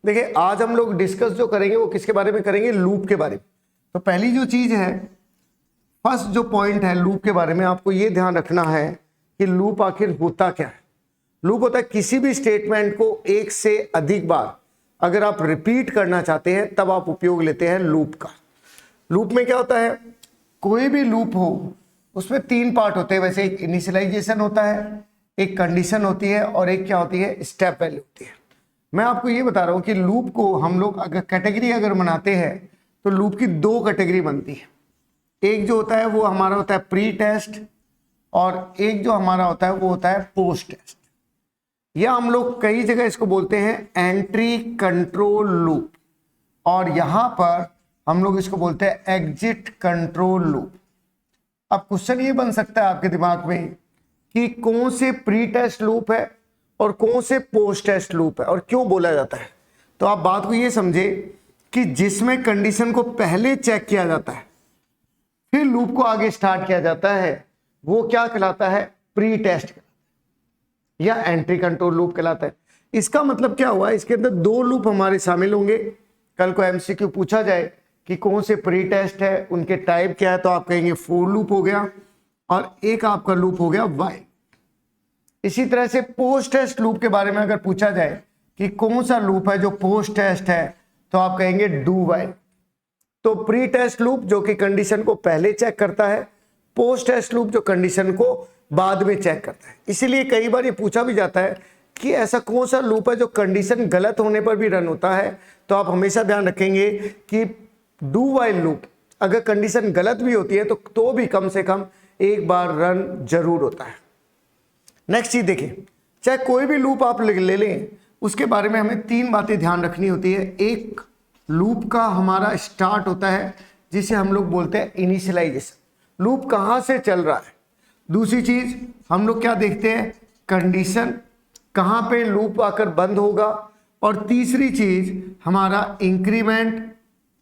देखिए आज हम लोग डिस्कस जो करेंगे वो किसके बारे में करेंगे, लूप के बारे में। तो पहली जो चीज है, फर्स्ट जो पॉइंट है लूप के बारे में, आपको ये ध्यान रखना है कि लूप आखिर होता क्या है। लूप होता है किसी भी स्टेटमेंट को एक से अधिक बार अगर आप रिपीट करना चाहते हैं तब आप उपयोग लेते हैं लूप का। लूप में क्या होता है, कोई भी लूप हो उसमें तीन पार्ट होते हैं वैसे, एक इनिशियलाइजेशन होता है, एक कंडीशन होती है और एक क्या होती है, स्टेप वैल्यू होती है। मैं आपको ये बता रहा हूं कि लूप को हम लोग अगर कैटेगरी अगर बनाते हैं तो लूप की दो कैटेगरी बनती है। एक जो होता है वो हमारा होता है प्री टेस्ट और एक जो हमारा होता है वो होता है पोस्ट टेस्ट, या हम लोग कई जगह इसको बोलते हैं एंट्री कंट्रोल लूप, और यहां पर हम लोग इसको बोलते हैं एग्जिट कंट्रोल लूप। अब क्वेश्चन ये बन सकता है आपके दिमाग में कि कौन से प्री टेस्ट लूप है और कौन से पोस्ट टेस्ट लूप है और क्यों बोला जाता है। तो आप बात को ये समझे कि जिसमें कंडीशन को पहले चेक किया जाता है फिर लूप को आगे स्टार्ट किया जाता है, वो क्या कहलाता है, प्री टेस्ट या एंट्री कंट्रोल लूप कहलाता है। इसका मतलब क्या हुआ, इसके अंदर दो लूप हमारे शामिल होंगे। कल को एमसीक्यू पूछा जाए कि कौन से प्री टेस्ट है, उनके टाइप क्या है, तो आप कहेंगे फॉर लूप हो गया और एक आपका लूप हो गया व्हाइल। इसी तरह से पोस्ट टेस्ट लूप के बारे में अगर पूछा जाए कि कौन सा लूप है जो पोस्ट टेस्ट है, तो आप कहेंगे डू व्हाइल। तो प्री टेस्ट लूप जो कि कंडीशन को पहले चेक करता है, पोस्ट टेस्ट लूप जो कंडीशन को बाद में चेक करता है। इसीलिए कई बार ये पूछा भी जाता है कि ऐसा कौन सा लूप है जो कंडीशन गलत होने पर भी रन होता है। तो आप हमेशा ध्यान रखेंगे कि डू व्हाइल लूप अगर कंडीशन गलत भी होती है तो भी कम से कम एक बार रन जरूर होता है। नेक्स्ट चीज देखिए, चाहे कोई भी लूप आप ले लें उसके बारे में हमें तीन बातें ध्यान रखनी होती है। एक, लूप का हमारा स्टार्ट होता है जिसे हम लोग बोलते हैं इनिशियलाइजेशन, लूप कहाँ से चल रहा है। दूसरी चीज हम लोग क्या देखते हैं, कंडीशन, कहाँ पे लूप आकर बंद होगा। और तीसरी चीज हमारा इंक्रीमेंट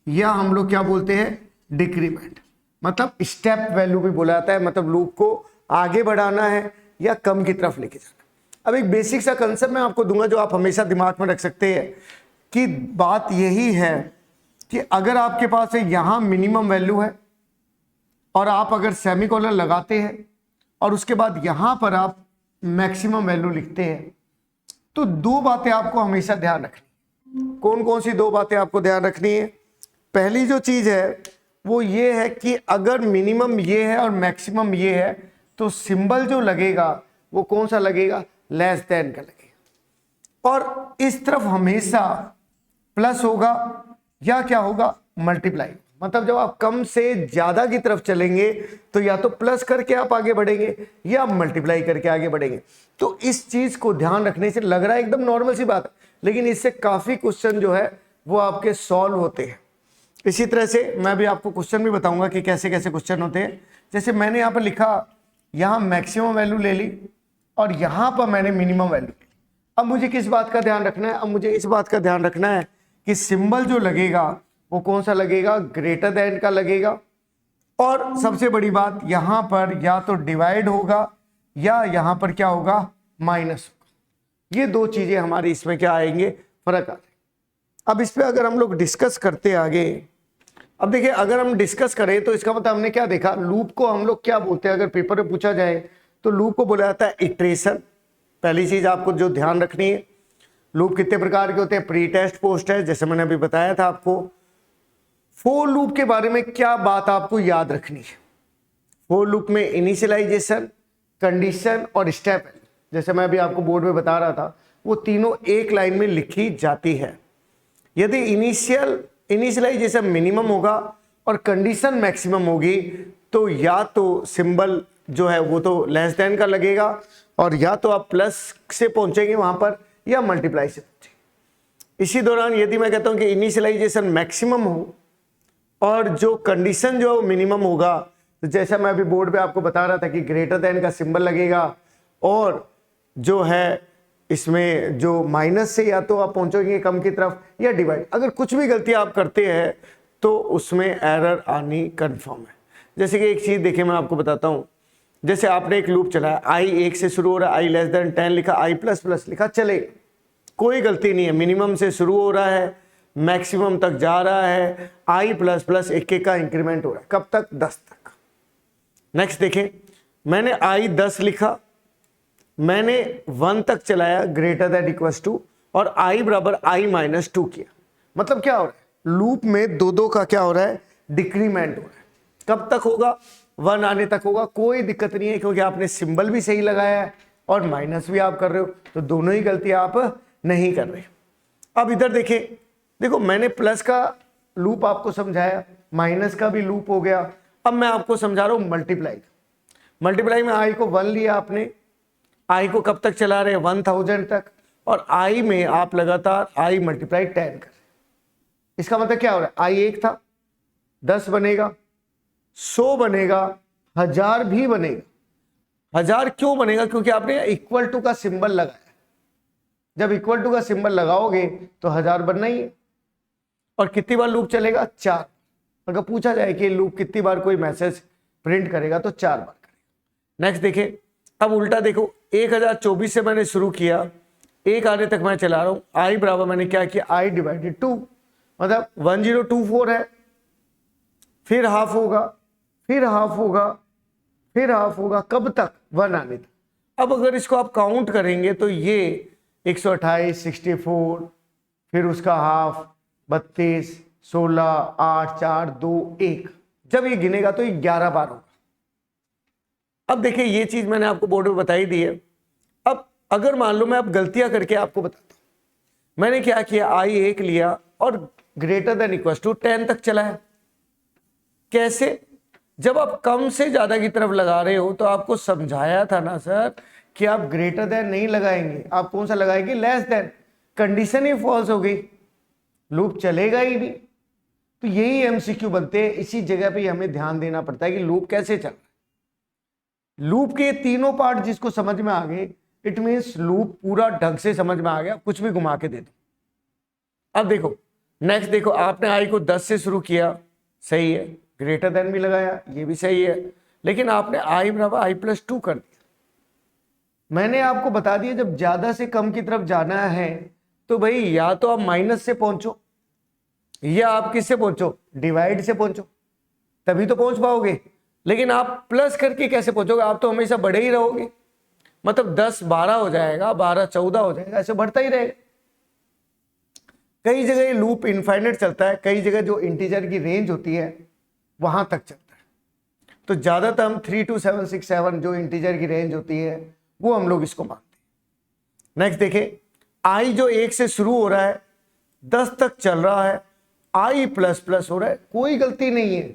या हम लोग क्या बोलते हैं, डिक्रीमेंट, मतलब स्टेप वैल्यू भी बोला जाता है, मतलब लूप को आगे बढ़ाना है या कम की तरफ लेके जाना। अब एक बेसिक सा कंसेप्ट मैं आपको दूंगा जो आप हमेशा दिमाग में रख सकते हैं कि बात यही है कि अगर आपके पास यहां मिनिमम वैल्यू है और आप अगर सेमीकोलन लगाते हैं और उसके बाद यहां पर आप मैक्सिमम वैल्यू लिखते हैं, तो दो बातें आपको हमेशा ध्यान रखनी। कौन कौन सी दो बातें आपको ध्यान रखनी है। पहली जो चीज है वो ये है कि अगर मिनिमम ये है और मैक्सिमम ये है तो सिंबल जो लगेगा वो कौन सा लगेगा, लेस देन का लगेगा। और इस तरफ हमेशा प्लस होगा या क्या होगा, मल्टीप्लाई। मतलब जब आप कम से ज्यादा की तरफ चलेंगे तो या तो प्लस करके आप आगे बढ़ेंगे या मल्टीप्लाई करके आगे बढ़ेंगे। तो इस चीज को ध्यान रखने से लग रहा है एकदम नॉर्मल सी बात है, लेकिन इससे काफी क्वेश्चन जो है वो आपके सॉल्व होते हैं। इसी तरह से मैं भी आपको क्वेश्चन भी बताऊंगा कि कैसे कैसे क्वेश्चन होते हैं। जैसे मैंने यहाँ पर लिखा, यहाँ मैक्सिमम वैल्यू ले ली और यहाँ पर मैंने मिनिमम वैल्यू ली। अब मुझे किस बात का ध्यान रखना है, अब मुझे इस बात का ध्यान रखना है कि सिंबल जो लगेगा वो कौन सा लगेगा, ग्रेटर देन का लगेगा। और सबसे बड़ी बात, यहाँ पर या तो डिवाइड होगा या यहाँ पर क्या होगा, माइनस होगा। ये दो चीजें हमारी इसमें क्या आएंगे, फर्क आ जाएगा। अब इस पे अगर हम लोग डिस्कस करते आगे, अब देखिए अगर हम डिस्कस करें तो इसका मतलब हमने क्या देखा, लूप को हम लोग क्या बोलते हैं, अगर पेपर में पूछा जाए तो लूप को बोला जाता है इटरेशन। पहली चीज आपको जो ध्यान रखनी है, लूप कितने प्रकार के होते हैं, प्री टेस्ट, पोस्ट टेस्ट, जैसे मैंने अभी बताया था आपको। फॉर लूप के बारे में क्या बात आपको याद रखनी है, फॉर लूप में इनिशियलाइजेशन, कंडीशन और स्टेप, जैसे मैं अभी आपको बोर्ड में बता रहा था, वो तीनों एक लाइन में लिखी जाती है। यदि इनिशियलाइजेशन मिनिमम होगा और कंडीशन मैक्सिमम होगी तो या तो सिंबल जो है वो तो लेस देन का लगेगा और या तो आप प्लस से पहुंचेंगे वहां पर या मल्टीप्लाई से पहुंचेंगे। इसी दौरान यदि मैं कहता हूं कि इनिशियलाइजेशन मैक्सिमम हो और जो कंडीशन जो मिनिमम होगा, तो जैसा मैं अभी बोर्ड पे आपको बता रहा था कि ग्रेटर देन का सिंबल लगेगा और जो है इसमें जो माइनस से या तो आप पहुंचोगे कम की तरफ या डिवाइड। अगर कुछ भी गलती आप करते हैं तो उसमें एरर आनी कंफर्म है। जैसे कि एक चीज देखिए मैं आपको बताता हूं, जैसे आपने एक लूप चलाया, i 1 से शुरू हो रहा है, i लेस देन 10 लिखा, i प्लस प्लस लिखा, चलेगा। कोई गलती नहीं है, मिनिमम से शुरू हो रहा है, मैक्सिमम तक जा रहा है, आई प्लस प्लस एक एक का इंक्रीमेंट हो रहा है, कब तक? 10 तक। नेक्स्ट देखें, मैंने आई 10 लिखा, मैंने 1 तक चलाया ग्रेटर दैन इक्वल्स टू, और आई बराबर आई माइनस 2 किया। मतलब क्या हो रहा है, लूप में दो दो का क्या हो रहा है, डिक्रीमेंट हो रहा है। कब तक होगा? 1 आने तक होगा, कोई दिक्कत नहीं है, क्योंकि आपने सिंबल भी सही लगाया है और माइनस भी आप कर रहे हो, तो दोनों ही गलती आप नहीं कर रहे। अब इधर देखें, देखो मैंने प्लस का लूप आपको समझाया, माइनस का भी लूप हो गया, अब मैं आपको समझा रहा हूं मल्टीप्लाई। मल्टीप्लाई में आई को 1 लिया आपने, आई को कब तक चला रहे हैं? 1000 तक, और आई में आप लगातार आई मल्टीप्लाई 10 कर रहे हैं। इसका मतलब क्या हो रहा है, आई 1 था, 10 बनेगा, 100 बनेगा, 1000 भी बनेगा। 1000 क्यों बनेगा? क्योंकि आपने इक्वल टू का सिंबल लगाया। जब इक्वल टू का सिंबल लगाओगे तो 1000 बनना ही है। और कितनी बार लूप चलेगा? 4। अगर पूछा जाए कि लूप कितनी बार कोई मैसेज प्रिंट करेगा तो 4 बार करेगा। नेक्स्ट देखें, अब उल्टा देखो, 1024 से मैंने शुरू किया, 1 आने तक मैं चला रहा हूं, आई बराबर मैंने क्या किया, आई डिवाइडेड 2, मतलब 1024 है, फिर हाफ होगा, फिर हाफ होगा, फिर हाफ होगा, कब तक? 1 आने तक। अब अगर इसको आप काउंट करेंगे तो ये 128, 64, फिर उसका हाफ 32, 16, 8, 4, 2, 1, जब ये गिनेगा तो ये 11 बार होगा। अब देखिए, ये चीज मैंने आपको बोर्ड में बताई दी है। अब अगर मान लो मैं अब गलतियां करके आपको बताता हूं, मैंने क्या किया, आई 1 लिया और ग्रेटर देन इक्वल टू 10 तक चलाया। कैसे? जब आप कम से ज्यादा की तरफ लगा रहे हो तो आपको समझाया था ना सर कि आप ग्रेटर देन नहीं लगाएंगे, आप कौन सा लगाएंगे, लेस देन। कंडीशन ही फॉल्स हो गई, लूप चलेगा ही नहीं। तो यही एमसीक्यू बनते हैं, इसी जगह पे हमें ध्यान देना पड़ता है कि लूप कैसे चल रहा है। लूप के तीनों पार्ट जिसको समझ में आ गए, इट मीन्स लूप पूरा ढंग से समझ में आ गया, कुछ भी घुमा के दे दो। अब देखो नेक्स्ट, देखो आपने आई को 10 से शुरू किया, सही है, ग्रेटर देन भी लगाया, ये भी सही है, लेकिन आपने आई बराबर आई प्लस 2 कर दिया। मैंने आपको बता दिया जब ज्यादा से कम की तरफ जाना है तो भाई या तो आप माइनस से पहुंचो या आप किससे पहुंचो, डिवाइड से पहुंचो, तभी तो पहुंच पाओगे। लेकिन आप प्लस करके कैसे पहुंचोगे? आप तो हमेशा बढ़े ही रहोगे, मतलब 10 12 हो जाएगा, 12 14 हो जाएगा, ऐसे बढ़ता ही रहेगा। कई जगह ये लूप इनफाइनाइट चलता है, कई जगह जो इंटीजर की रेंज होती है वहां तक चलता है। तो ज्यादातर हम 32767 जो इंटीजर की रेंज होती है वो हम लोग इसको मानते हैं। नेक्स्ट देखें, आई जो 1 से शुरू हो रहा है 10 तक चल रहा है, आई प्लस प्लस हो रहा है, कोई गलती नहीं है।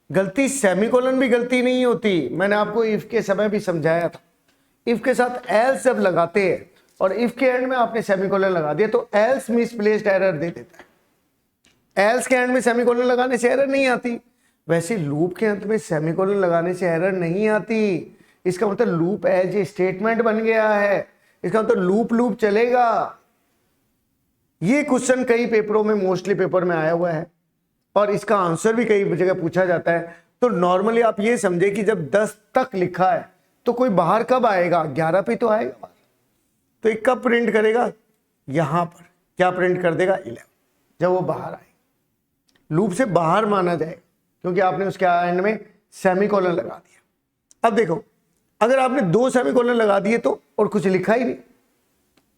गलती सेमीकोलन भी गलती नहीं होती, मैंने आपको इफ के समय भी समझाया था। इफ के साथ एल्स जब लगाते हैं और इफ के एंड में आपने सेमीकोलन लगा दिया तो एल्स मिसप्लेस्ड एरर दे देता है। एल्स के एंड में सेमीकोलन लगाने से एरर नहीं आती, वैसे लूप के अंत में सेमीकोलन लगाने से एरर नहीं आती। इसका मतलब लूप एज ए स्टेटमेंट बन गया है, इसका मतलब लूप लूप चलेगा। ये क्वेश्चन कई पेपरों में, मोस्टली पेपर में आया हुआ है और इसका आंसर भी कई जगह पूछा जाता है। तो नॉर्मली आप ये समझे कि जब 10 तक लिखा है तो कोई बाहर कब आएगा, 11 पे तो आएगा। तो एक कब प्रिंट करेगा, यहां पर क्या प्रिंट कर देगा, 11, जब वो बाहर आए। लूप से बाहर माना जाएगा क्योंकि आपने उसके एंड में सेमीकोलन लगा दिया। अब देखो, अगर आपने 2 सेमीकोलन लगा दिए तो और कुछ लिखा ही नहीं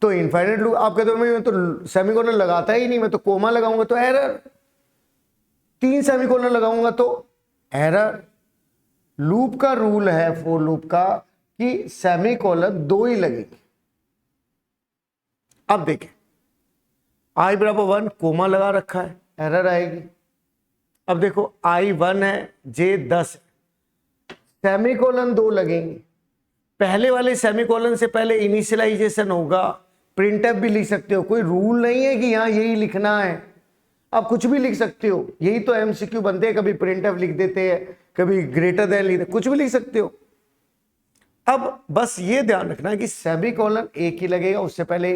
तो इनफाइनाइट लूप। आप कहते हो मैं तो सेमीकोलन लगाता ही नहीं, मैं तो कोमा लगाऊंगा तो एरर, 3 सेमीकोलन लगाऊंगा तो एरर। लूप का रूल है फॉर लूप का कि सेमीकोलन 2 ही लगेगी। अब देखें, आई बराबर 1 कोमा लगा रखा है, एरर आएगी। अब देखो आई 1 है, जे 10 है, सेमीकोलन 2 लगेंगे। पहले वाले सेमीकोलन से पहले इनिशियलाइजेशन होगा, प्रिंटफ भी लिख सकते हो, कोई रूल नहीं है कि यहां यही लिखना है, आप कुछ भी लिख सकते हो। यही तो एमसीक्यू बनते हैं, कभी प्रिंटफ लिख देते हैं, कभी ग्रेटर देन लिख देते, कुछ भी लिख सकते हो। अब बस ये ध्यान रखना है कि सेमीकोलन एक ही लगेगा, उससे पहले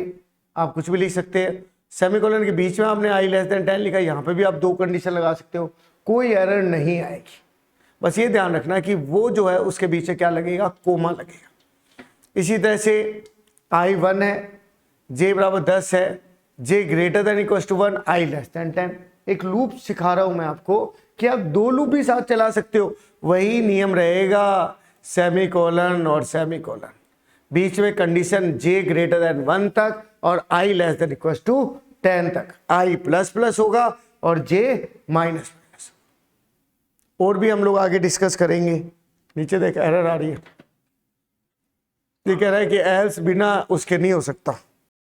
आप कुछ भी लिख सकते हैं। सेमीकोलन के बीच में आपने आई लेस देन 10 लिखा, यहां पे भी आप 2 कंडीशन लगा सकते हो, कोई एरर नहीं आएगी। बस ये ध्यान रखना कि वो जो है उसके बीच में क्या लगेगा, कोमा लगेगा। इसी तरह से आई 1 है, जे बराबर 10 है, J greater than equal to 1, I less than 10। एक लूप सिखा रहा हूं मैं आपको कि आप दो लूप भी साथ चला सकते हो, वही नियम रहेगा, सेमीकोलन और सेमीकोलन, बीच में कंडीशन जे ग्रेटर देन 1 तक और आई लेस देन इक्वल टू 10 तक, आई प्लस प्लस होगा और जे माइनस माइनस। और भी हम लोग आगे डिस्कस करेंगे। नीचे देख एरर आ रही है, ये कह रहा है कि एल्स बिना उसके नहीं हो सकता।